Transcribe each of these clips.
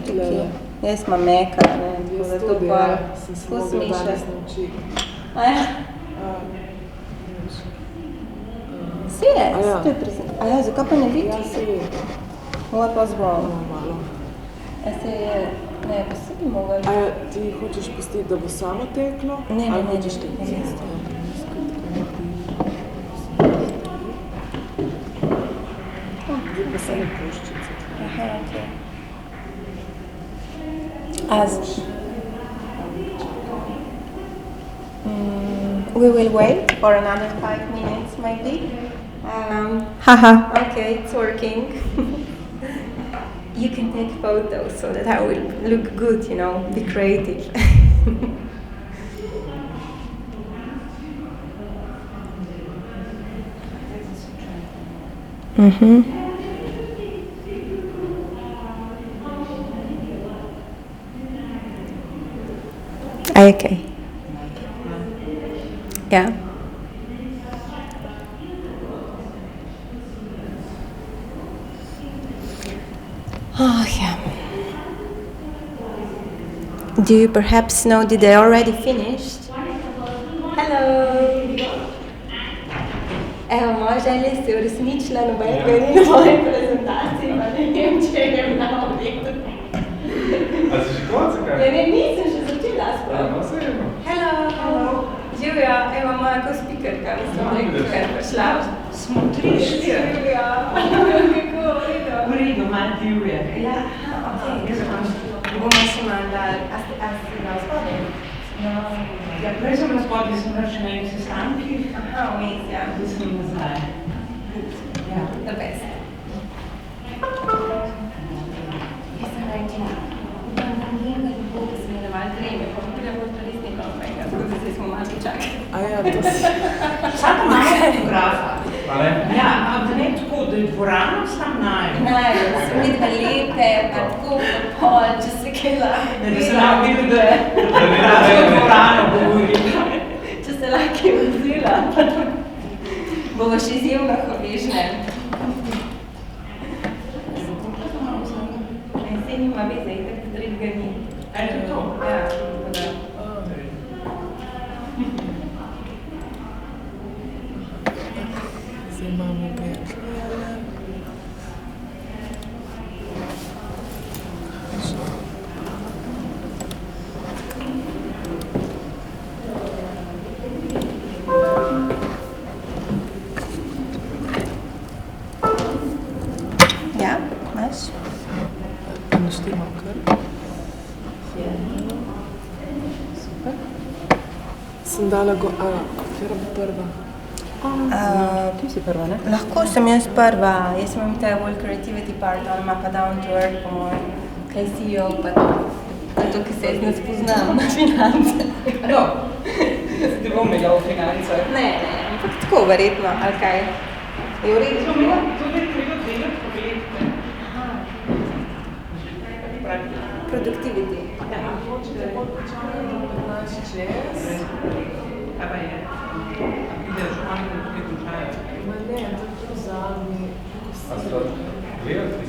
tukaj. Jaz imam meka, ne, tako da to pa posmišlja. Aja? Si je? To je prezent. Aja, zakaj pa ne vidiš? Ja, se je. What was wrong? Malo. Se je, ne, pa se bi mogel. Aja, ti hočeš pustiti, da bo samo teklo? Ne. Ali hočeš teklo? Zdaj pa se ne puščice. Aha, okej. We will wait for another 5 minutes, maybe. Haha, okay, it's working. You can take photos so that I will look good, you know, be creative. Okay. Yeah. Oh, yeah. Do you perhaps know that they already finished? Hello! Evo, možda je se uresničila nobenega ni na moji prezentaciji, pa ne vem, če je na objektu. A si že konca kaj? Ne, nisem še začela sploh. No, sejno. Hello! Julija, evo moja ko-speakerka, mislim, da je tukaj prišla. Smo 3, 4. Julija, kako vredo. Vredo, malo divje. Ja, okej. Bomo še malo dali, a si na vzpodaj? No. Ja, prej sem na spodaj, sem še na enih sestankih. Aha, vmes, ja. Zdaj sem nazaj. Ja. The best. Jaz sem rekla, upam, da njega ljubo, da se mi ne malo treme, pa bi bila bolj prelistnika od mega, tako da se smo malo počakali. Aja, to si... Vsaka malo fotografa. A ne? Ja, da ne tako, da je dvorana sam najo. Najo, da se mi dva lepe, pa tako pol, če se kaj lahko Da se lahko vidi, da je dvorano govori. Če se lahko vzela. Bova še izjemno hvaležne. Sej nima veze, itak drugega ni. A je to to? Ja, tako da. Zdaj imamo pekle. Ja, imaš? Naštimo kar. Super. Sem dala katera bo prva? Ti si prva, ne? Lahko sem jaz prva. Jaz imam te World Creativity part, on ima pa Down to Earth, po mojem. Kaj si jo, pa to, ki se jaz ne spoznam na finance. No, jaz ti bom imela v financah. Ne, ampak tako verjetno, ali kaj? Je v redu? To je treba delati projekte. Productivity. Ja. Hočete bolj počakati na 15 čez? Kaj pa je? Vidiš, malo tukaj končajo. Ma ne, to je to zadnji. A si to gledati?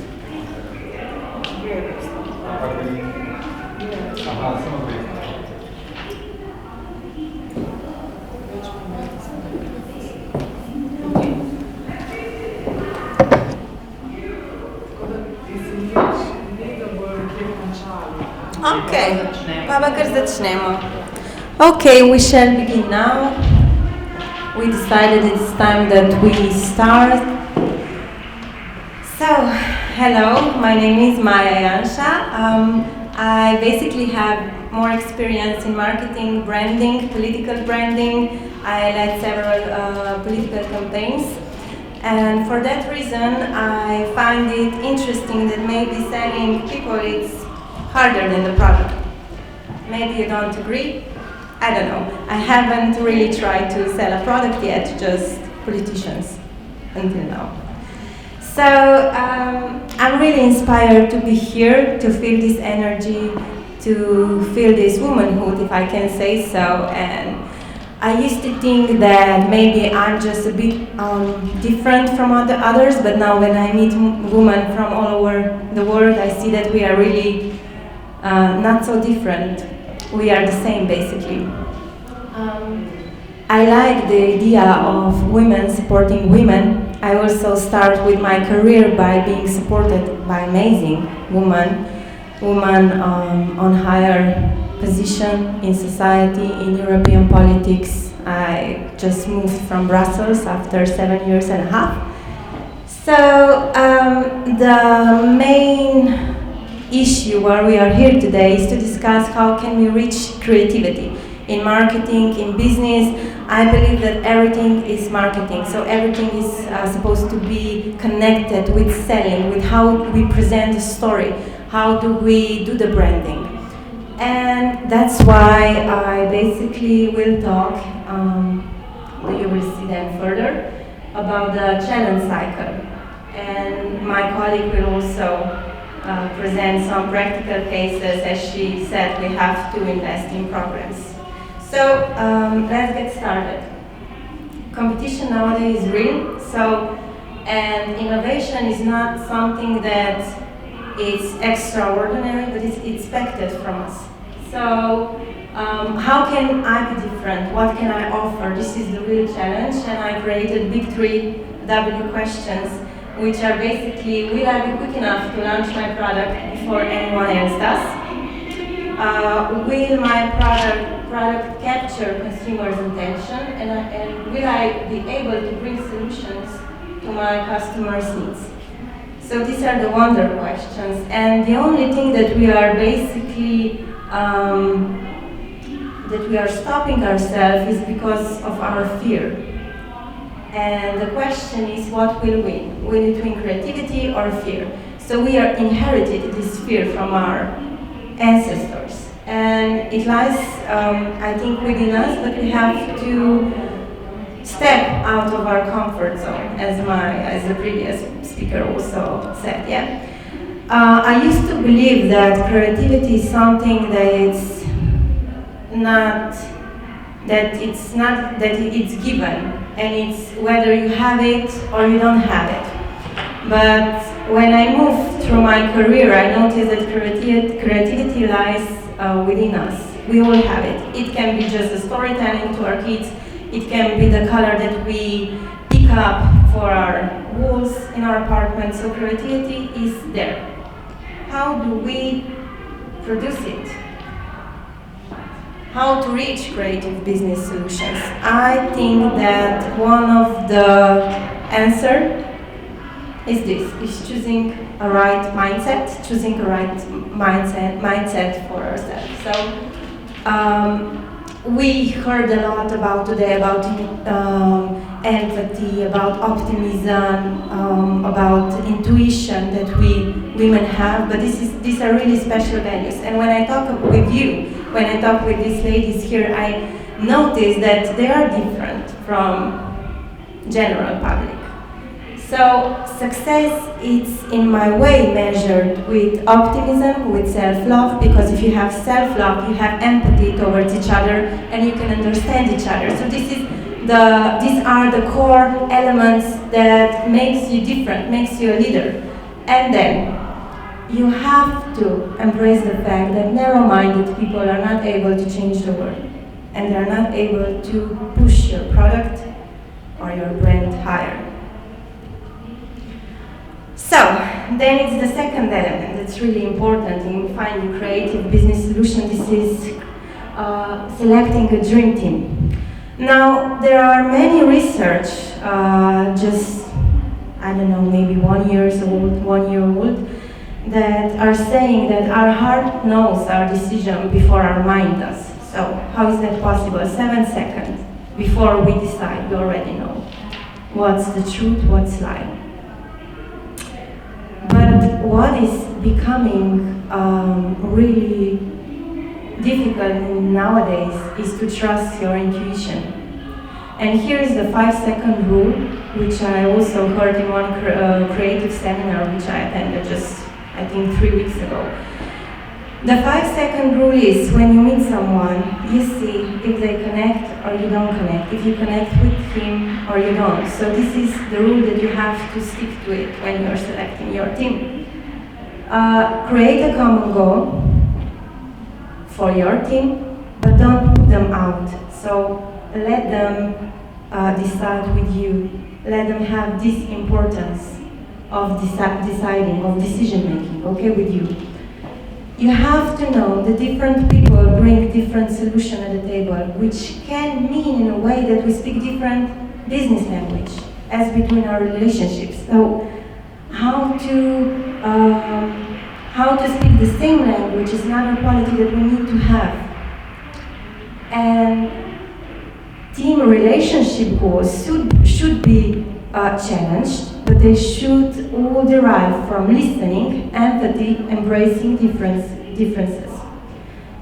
Aha, samo gledati. Več pomeni sem. Tako da ti se nič, ne da bojo kje končali. Okay, pa kar začnemo. Okay, we shall begin now. We decided it's time that we start. So, hello, my name is Maya Jansha. I basically have more experience in marketing, branding, political branding. I led several political campaigns. And for that reason, I find it interesting that maybe selling people is harder than the product. Maybe you don't agree? I don't know. I haven't really tried to sell a product yet, just politicians until now. So I'm really inspired to be here, to feel this energy, to feel this womanhood, if I can say so. And I used to think that maybe I'm just a bit different from others, but now when I meet women from all over the world, I see that we are really not so different. We are the same, basically. I like the idea of women supporting women. I also start with my career by being supported by amazing women on higher position in society, in European politics. I just moved from Brussels after 7 years and a half. So the main issue where we are here today is to discuss how can we reach creativity in marketing, in business. I believe that everything is marketing, so everything is supposed to be connected with selling, with how we present a story, how do we do the branding. And that's why I basically will talk, you will see them further, about the challenge cycle. And my colleague will also present some practical cases. As she said, we have to invest in programs. So let's get started. Competition nowadays is real, and innovation is not something that is extraordinary, but it's expected from us. So how can I be different? What can I offer? This is the real challenge, and I created big 3 W questions, which are basically, will I be quick enough to launch my product before anyone else does? Will my product capture consumers' attention, and will I be able to bring solutions to my customers' needs? So these are the wonder questions, and the only thing that we are basically that we are stopping ourselves is because of our fear. And the question is, what will win? Will it win creativity or fear? So we are inherited this fear from our ancestors, and it lies, I think, within us, but we have to step out of our comfort zone, as the previous speaker also said. Yeah, I used to believe that creativity is something that it's given, and it's whether you have it or you don't have it. But when I moved through my career, I noticed that creativity lies within us. We all have it. It can be just the storytelling to our kids. It can be the color that we pick up for our walls in our apartment. So creativity is there. How do we produce it? How to reach creative business solutions? I think that one of the answer is this: is choosing a right mindset, choosing a right mindset for ourselves. So we heard a lot today about empathy, about optimism, about intuition that we women have, but these are really special values. And when I talk with you, when I talk with these ladies here, I notice that they are different from general public. So success is, in my way, measured with optimism, with self-love, because if you have self-love, you have empathy towards each other, and you can understand each other. So these are the core elements that makes you different, makes you a leader. And then you have to embrace the fact that narrow-minded people are not able to change the world, and they're not able to push your product or your brand higher. So, then it's the second element that's really important in finding creative business solution. This is selecting a dream team. Now, there are many research, maybe 1 year old, that are saying that our heart knows our decision before our mind does. So, how is that possible? 7 seconds before we decide, we already know what's the truth, what's lie. But what is becoming really difficult nowadays is to trust your intuition. And here is the 5-second rule, which I also heard in one creative seminar, which I attended just, I think, 3 weeks ago. The 5-second rule is, when you meet someone, you see if they connect or you don't connect, if you connect with him or you don't. So this is the rule that you have to stick to it when you're selecting your team. Create a common goal, for your team, but don't put them out. So let them decide with you. Let them have this importance of deciding, of decision making, okay, with you. You have to know that different people bring different solutions at the table, which can mean in a way that we speak different business language as between our relationships. So how to speak the same language is another quality that we need to have. And team relationship goals should be challenged, but they should all derive from listening, empathy, embracing differences.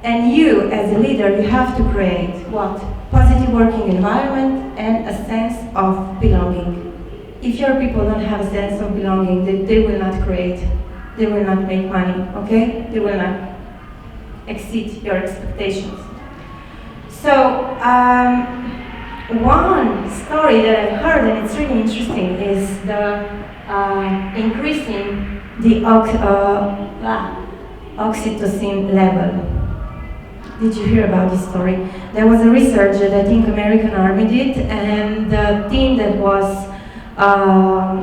And you, as a leader, you have to create what? Positive working environment and a sense of belonging. If your people don't have a sense of belonging, they will not create, they will not make money, okay? They will not exceed your expectations. So, one story that I've heard, and it's really interesting, is the increasing the oxytocin level. Did you hear about this story? There was a research that I think American Army did, and the team that was,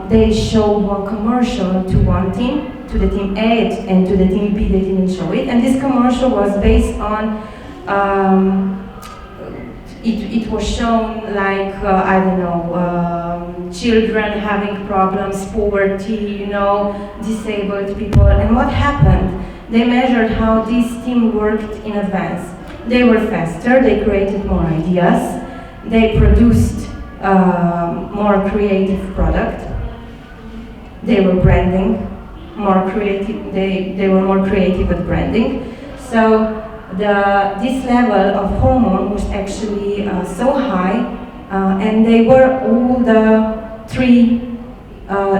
they showed one commercial to one team, to the team A, and to the team B they didn't show it. And this commercial was based on, it was shown like, I don't know, children having problems, poverty, you know, disabled people. And what happened? They measured how this team worked in advance. They were faster, they created more ideas, they produced more creative product, they were branding, more creative, they were more creative at branding. So this level of hormone was actually so high, and they were all the three,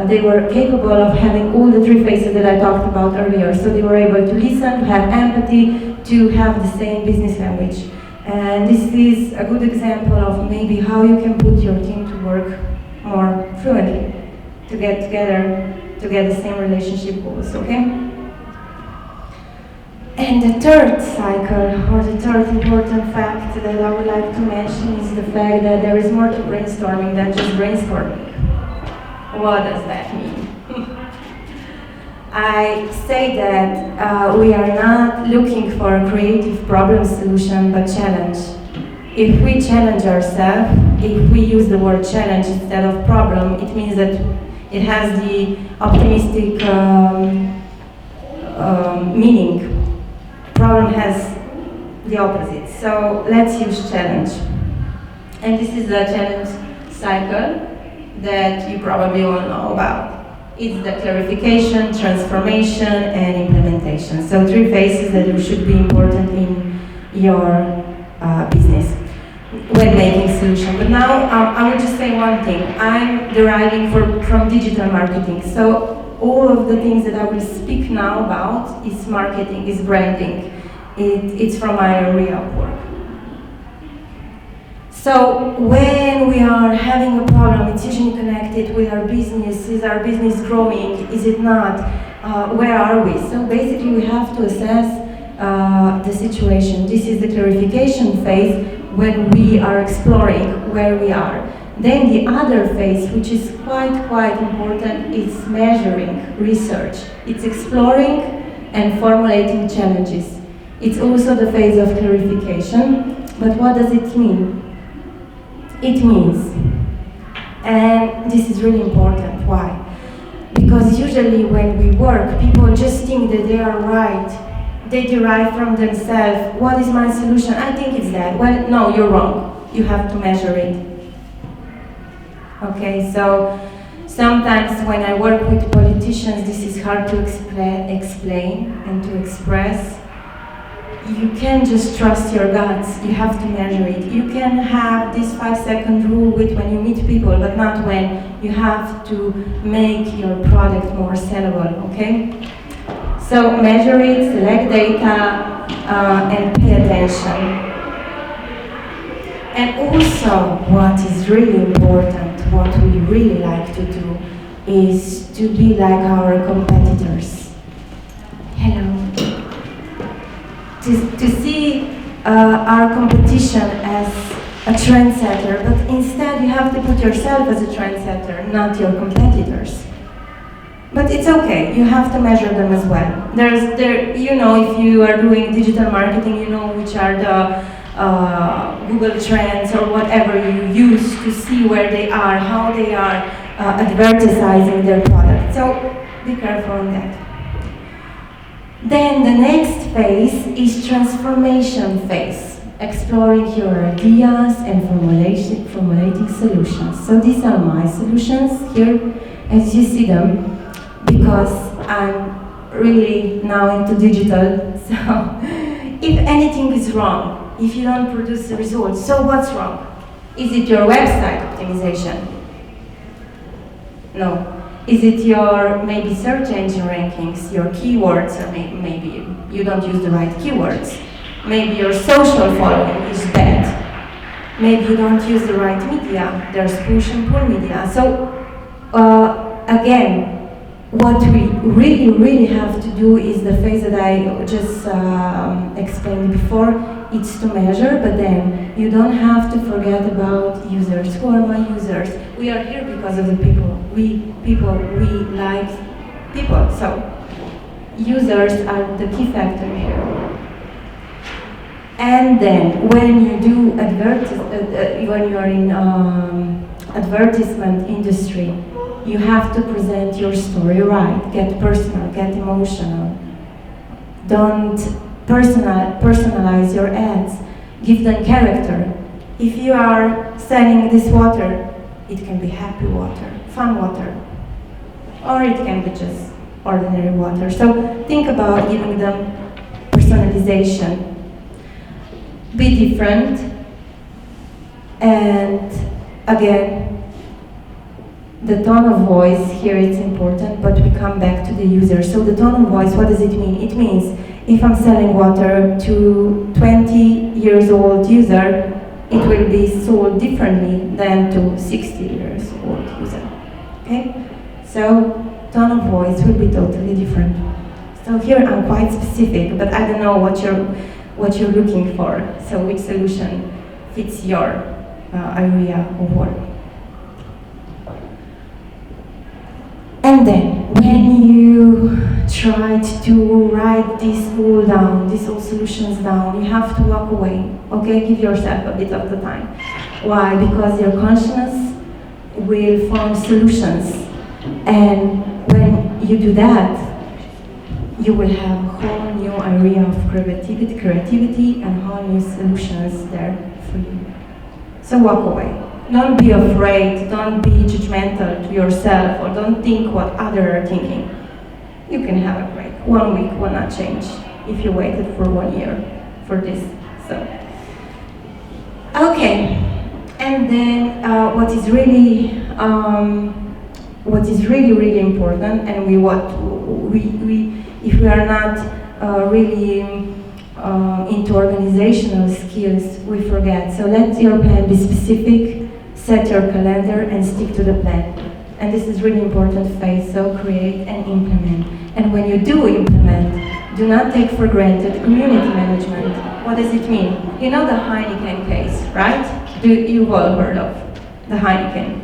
they were capable of having all the three phases that I talked about earlier. So they were able to listen, to have empathy, to have the same business language. And this is a good example of maybe how you can put your team to work more fluently, to get together, to get the same relationship goals, okay? And the third cycle, or the third important fact that I would like to mention is the fact that there is more to brainstorming than just brainstorming. What does that mean? I say that we are not looking for a creative problem solution, but challenge. If we challenge ourselves, if we use the word challenge instead of problem, it means that it has the optimistic meaning. Problem has the opposite. So let's use challenge. And this is the challenge cycle that you probably all know about. It's the clarification, transformation, and implementation. So three phases that should be important in your business when making solution. But now I will just say one thing. I'm deriving from digital marketing. So all of the things that I will speak now about is marketing, is branding. It's from my area of work. So when we are having a problem, it's usually connected with our business. Is our business growing? Is it not? Where are we? So basically we have to assess the situation. This is the clarification phase when we are exploring where we are. Then the other phase, which is quite important, is measuring, research. It's exploring and formulating challenges. It's also the phase of clarification. But what does it mean? It means, and this is really important, why? Because usually when we work, people just think that they are right. They derive from themselves, what is my solution? I think it's that. Well, no, you're wrong. You have to measure it. Okay, so sometimes when I work with politicians, this is hard to explain and to express. You can't just trust your guts, you have to measure it. You can have this 5-second rule with when you meet people, but not when you have to make your product more sellable, okay? So measure it, select data, and pay attention. And also, what is really important, what we really like to do, is to be like our competitors. Hello. To see our competition as a trendsetter, but instead you have to put yourself as a trendsetter, not your competitors. But it's okay, you have to measure them as well. You know, if you are doing digital marketing, you know which are the Google Trends or whatever you use to see where they are, how they are advertising their product. So be careful on that. Then the next phase is transformation phase, exploring your ideas and formulating solutions. So these are my solutions here, as you see them, because I'm really now into digital. So if anything is wrong, if you don't produce the results, so what's wrong? Is it your website optimization? No. Is it your maybe search engine rankings, your keywords, or maybe you don't use the right keywords? Maybe your social following is bad. Maybe you don't use the right media. There's push and pull media. So again, what we really have to do is the phase that I just explained before. It's to measure, but then you don't have to forget about users. Who are my users? We are here because of the people. We like people. So users are the key factor here. And then when you do when you are in advertisement industry, you have to present your story right. Get personal, get emotional. Don't personalize your ads. Give them character. If you are selling this water, it can be happy water, fun water, or it can be just ordinary water. So think about giving them personalization. Be different, and again, the tone of voice here is important, but we come back to the user. So the tone of voice, what does it mean? It means if I'm selling water to 20 years old user, it will be sold differently than to 60 years old user. Okay? So tone of voice will be totally different. So here I'm quite specific, but I don't know what you're looking for. So which solution fits your area of work. And then, when you try to write this all solutions down, you have to walk away, okay? Give yourself a bit of the time. Why? Because your consciousness will form solutions. And when you do that, you will have a whole new area of creativity and whole new solutions there for you. So walk away. Don't be afraid, don't be judgmental to yourself, or don't think what others are thinking. You can have a break. 1 week will not change if you waited for 1 year for this. So, okay. And then what is really important, and if we are not really into organizational skills, we forget. So let your plan be specific. Set your calendar and stick to the plan. And this is really important phase, so create and implement. And when you do implement, do not take for granted community management. What does it mean? You know the Heineken case, right? You've all heard of the Heineken.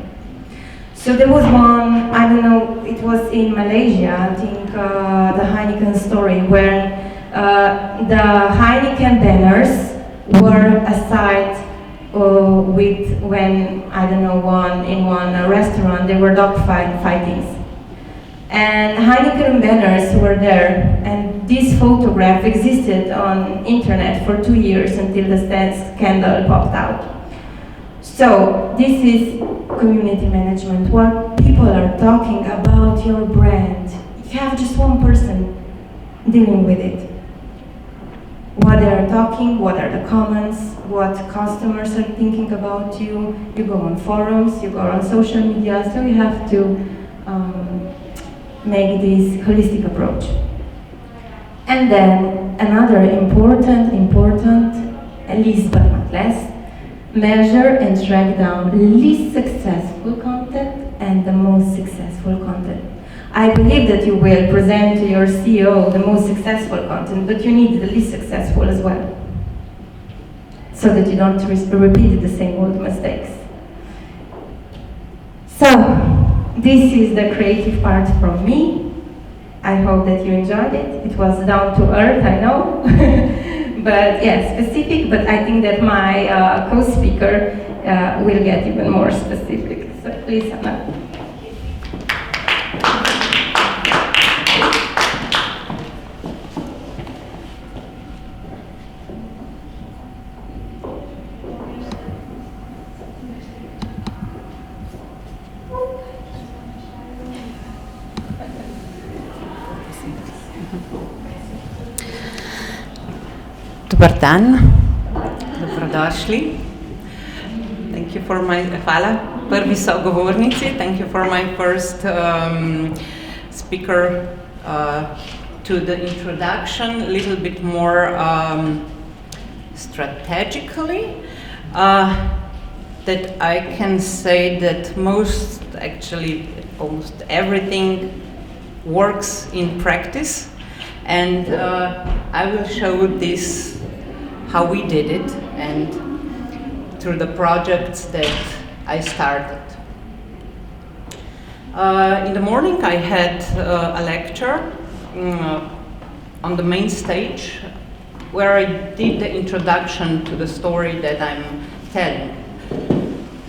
So there was one, I don't know, it was in Malaysia, I think, the Heineken story, where the Heineken banners were aside with when, I don't know, in one restaurant, there were dog fightings. And Heineken banners were there, and this photograph existed on internet for 2 years until the scandal popped out. So this is community management, what people are talking about your brand. You have just one person dealing with it. What they are talking, what are the comments, what customers are thinking about you. You go on forums, you go on social media, so you have to make this holistic approach. And then another important, least but not less, measure and track down least successful content and the most successful content. I believe that you will present to your CEO the most successful content, but you need the least successful as well. so that you don't repeat the same old mistakes. So, this is the creative part from me. I hope that you enjoyed it. It was down to earth, I know, but yeah, specific, but I think that my co-speaker will get even more specific. So please, Anna. Dobar dan, dobrodošli. Thank you for my, hvala prvi sogovornici. Thank you for my first speaker to the introduction, a little bit more strategically. That I can say that almost everything works in practice, and I will show this how we did it and through the projects that I started. In the morning I had a lecture on the main stage where I did the introduction to the story that I'm telling.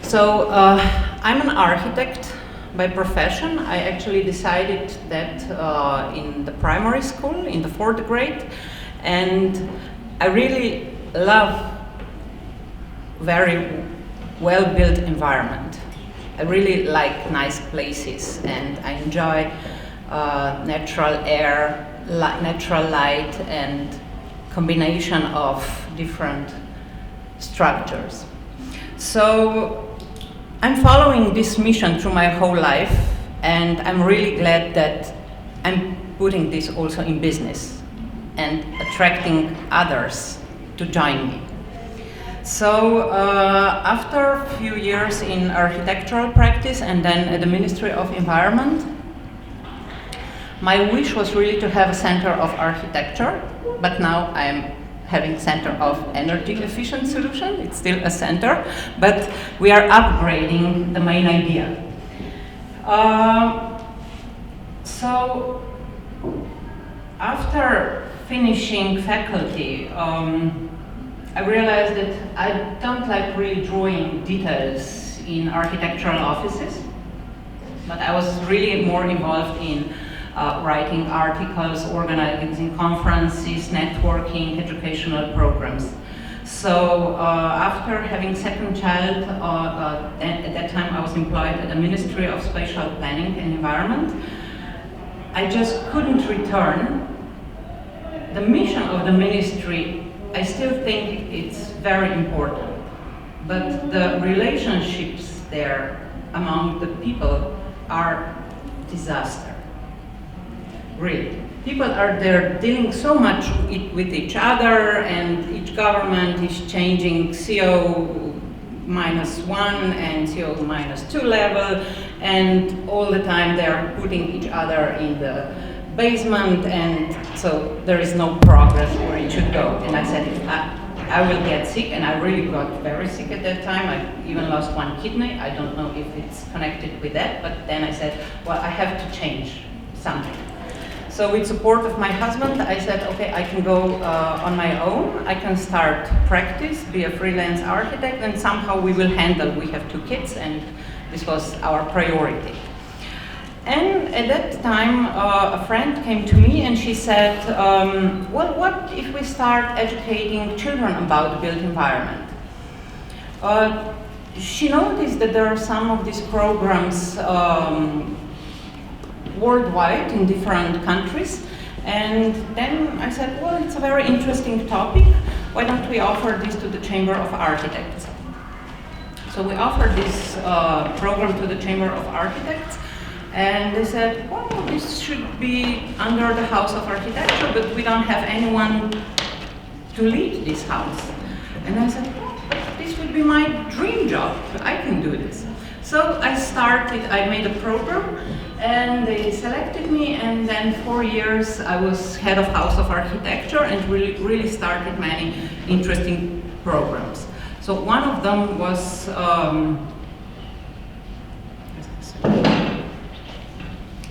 So I'm an architect by profession. I actually decided that in the primary school, in the 4th grade, and I really love very well-built environment. I really like nice places, and I enjoy natural air, natural light, and combination of different structures. So I'm following this mission through my whole life, and I'm really glad that I'm putting this also in business and attracting others to join me. So after a few years in architectural practice and then at the Ministry of Environment, my wish was really to have a center of architecture, but now I'm having Center of Energy Efficient Solution. It's still a center, but we are upgrading the main idea. So after finishing faculty, I realized that I don't like really drawing details in architectural offices, but I was really more involved in writing articles, organizing conferences, networking, educational programs. So after having second child, at that time I was employed at the Ministry of Spatial Planning and Environment. I just couldn't return. The mission of the ministry, I still think it's very important, but the relationships there among the people are disaster. Really. People are there dealing so much with each other, and each government is changing CO-1 and CO-2 level, and all the time they are putting each other in the basement, and so there is no progress where it should go. And I said, I will get sick, and I really got very sick at that time. I even lost one kidney. I don't know if it's connected with that, but then I said, well, I have to change something. So with support of my husband, I said, okay, I can go on my own. I can start practice, be a freelance architect, and somehow we will handle. We have 2 kids, and this was our priority. And at that time, a friend came to me and she said, well, what if we start educating children about the built environment? She noticed that there are some of these programs worldwide in different countries. And then I said, well, it's a very interesting topic. Why don't we offer this to the Chamber of Architects? So we offered this program to the Chamber of Architects. And they said, well, this should be under the House of Architecture, but we don't have anyone to lead this house. And I said, well, this would be my dream job. I can do this. So I made a program, and they selected me, and then 4 years I was head of House of Architecture and really started many interesting programs. So one of them was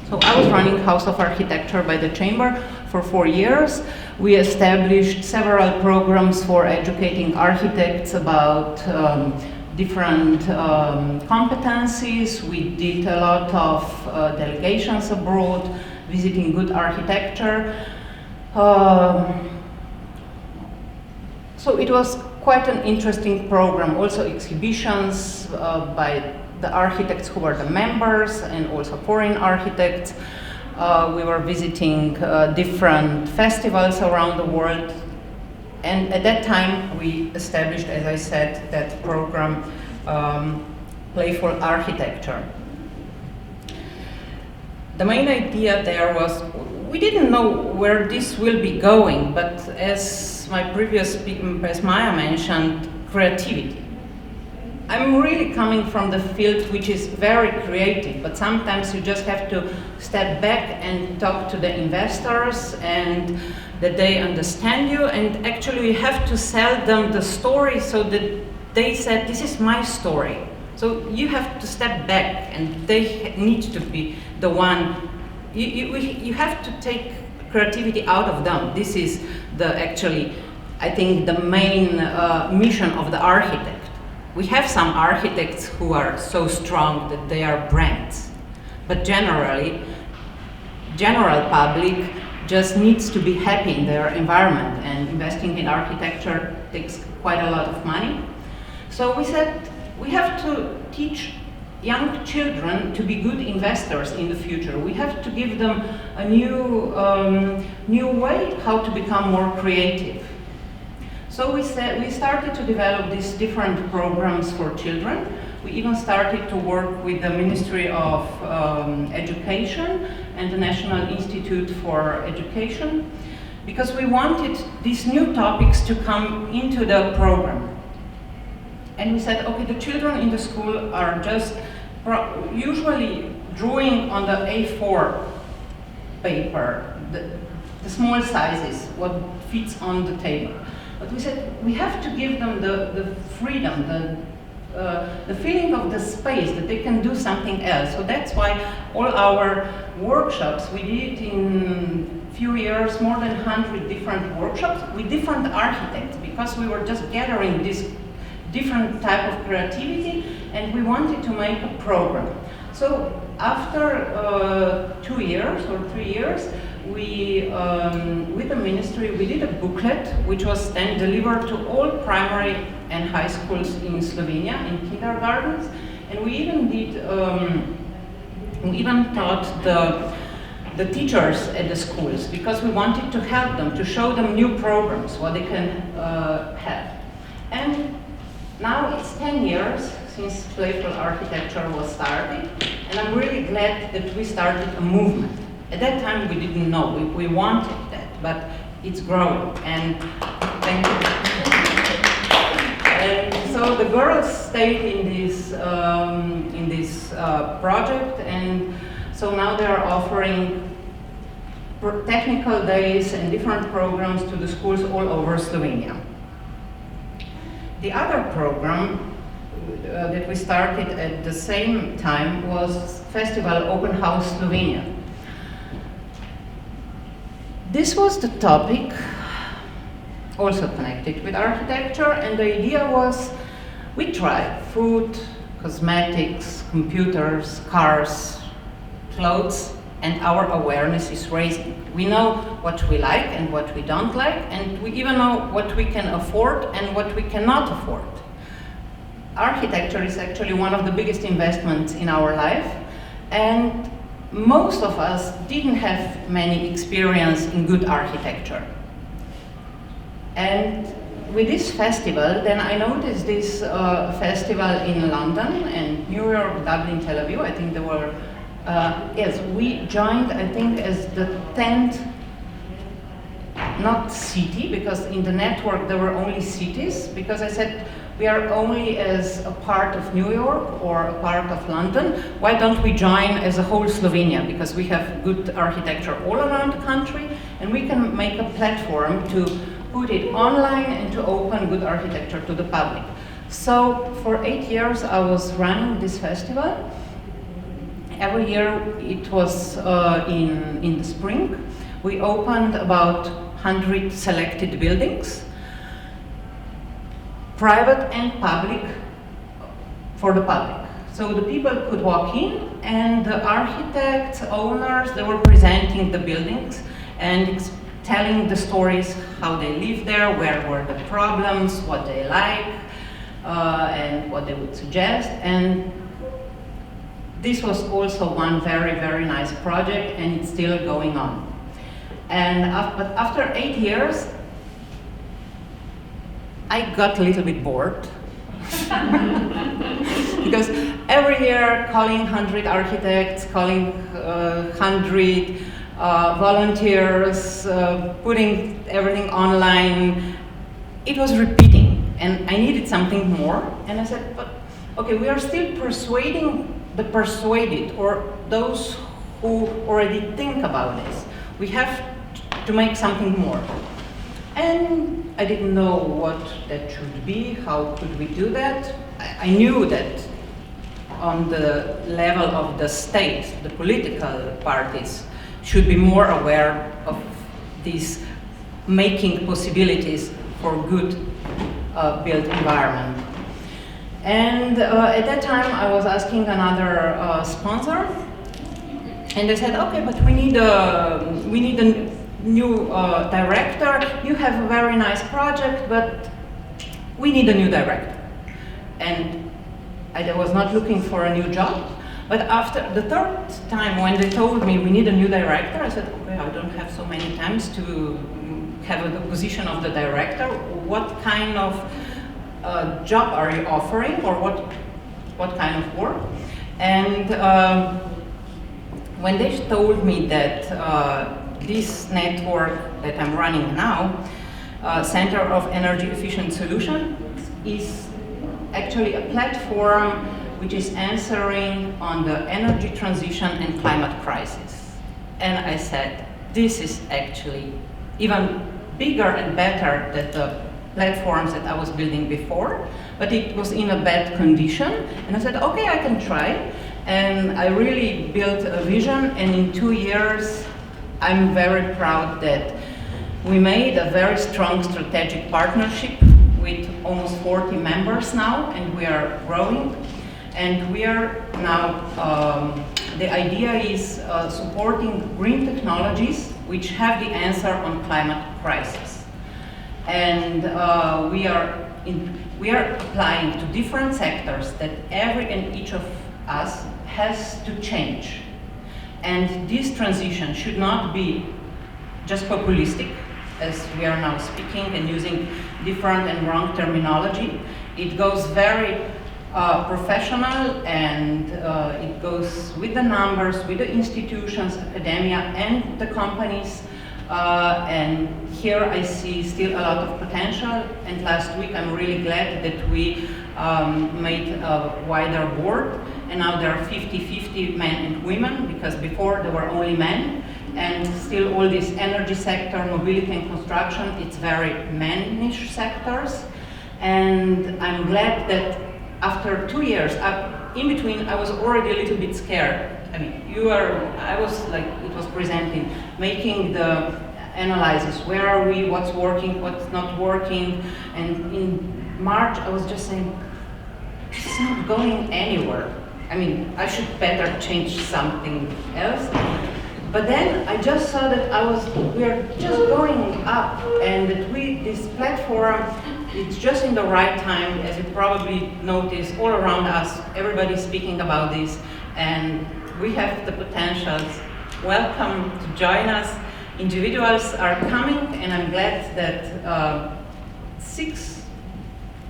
so I was running House of Architecture by the Chamber for 4 years. We established several programs for educating architects about different competencies. We did a lot of delegations abroad, visiting good architecture. So it was quite an interesting program, also exhibitions by the architects who were the members and also foreign architects. We were visiting different festivals around the world, and at that time we established, as I said, that program, Playful Architecture. The main idea there was, we didn't know where this will be going, but as my previous speaker, as Maya mentioned, creativity. I'm really coming from the field which is very creative, but sometimes you just have to step back and talk to the investors and that they understand you, and actually you have to sell them the story so that they said, this is my story. So you have to step back and they need to be the one, you have to take creativity out of them. This is actually, I think, the main mission of the architect. We have some architects who are so strong that they are brands, but generally, general public just needs to be happy in their environment, and investing in architecture takes quite a lot of money. So we said we have to teach young children to be good investors in the future. We have to give them a new way how to become more creative. So we started to develop these different programs for children. We even started to work with the Ministry of Education and the National Institute for Education, because we wanted these new topics to come into the program. And we said, okay, the children in the school are just usually drawing on the A4 paper, the small sizes, what fits on the table. But we said we have to give them the freedom, the feeling of the space that they can do something else. So that's why all our workshops, we did in a few years more than 100 different workshops with different architects, because we were just gathering this different type of creativity and we wanted to make a program. So after 2 years or 3 years, we, with the ministry, we did a booklet which was then delivered to all primary and high schools in Slovenia, in kindergartens, and we even did, we even taught the teachers at the schools, because we wanted to help them, to show them new programs, what they can have. And now it's 10 years since Playful Architecture was started, and I'm really glad that we started a movement. At that time we didn't know, we wanted that, but it's growing, and thank you. And so the girls stayed in this project, and so now they are offering technical days and different programs to the schools all over Slovenia. The other program that we started at the same time was Festival Open House Slovenia. This was the topic, also connected with architecture, and the idea was, we tried food, cosmetics, computers, cars, clothes, and our awareness is raising. We know what we like and what we don't like, and we even know what we can afford and what we cannot afford. Architecture is actually one of the biggest investments in our life, and most of us didn't have many experience in good architecture. And with this festival, then I noticed this festival in London and New York, Dublin, Tel Aviv. I think there were, yes, we joined, I think, as the 10th, not city, because in the network there were only cities, because I said, we are only as a part of New York or a part of London. Why don't we join as a whole Slovenia? Because we have good architecture all around the country, and we can make a platform to put it online and to open good architecture to the public. So for 8 years I was running this festival. Every year it was in the spring. We opened about 100 selected buildings, private and public, for the public. So the people could walk in and the architects, owners, they were presenting the buildings and telling the stories, how they live there, where were the problems, what they like, and what they would suggest. And this was also one very, very nice project, and it's still going on. And but after 8 years, I got a little bit bored. Because every year calling 100 architects, calling 100 volunteers, putting everything online, it was repeating, and I needed something more. And I said, but okay, we are still persuading the persuaded, or those who already think about this. We have to make something more. And I didn't know what that should be, how could we do that. I knew that on the level of the state, the political parties should be more aware of these making possibilities for good built environment. And at that time I was asking another sponsor, and they said, okay, but we need a new director. You have a very nice project, but we need a new director. And I was not looking for a new job, but after the third time when they told me we need a new director, I said, okay, I don't have so many times to have the position of the director. What kind of job are you offering, or what kind of work? And when they told me that this network that I'm running now, Center of Energy Efficient Solutions, is actually a platform which is answering on the energy transition and climate crisis. And I said, this is actually even bigger and better than the platforms that I was building before, but it was in a bad condition. And I said, okay, I can try. And I really built a vision, and in 2 years, I'm very proud that we made a very strong strategic partnership with almost 40 members now, and we are growing. And we are now, the idea is supporting green technologies which have the answer on climate crisis. And we are applying to different sectors that every and each of us has to change. And this transition should not be just populistic, as we are now speaking and using different and wrong terminology. It goes very professional, and it goes with the numbers, with the institutions, academia, and the companies. And here I see still a lot of potential. And last week I'm really glad that we made a wider board, and now there are 50-50 men and women, because before there were only men. And still all this energy sector, mobility and construction, it's very men-ish sectors. And I'm glad that after 2 years, in between I was already a little bit scared. I mean, I was like, it was presenting, making the analysis, where are we, what's working, what's not working. And in March I was just saying, it's not going anywhere. I mean, I should better change something else. But then I just saw that we are just going up, and that this platform, it's just in the right time. As you probably noticed, all around us, everybody's speaking about this, and we have the potentials. Welcome to join us. Individuals are coming, and I'm glad that 6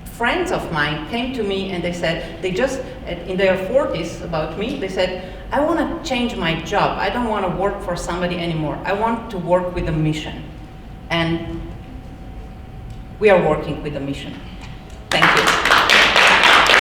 friends of mine came to me, and they said, they just, in their 40s about me, they said, I want to change my job. I don't want to work for somebody anymore. I want to work with a mission. And we are working with a mission.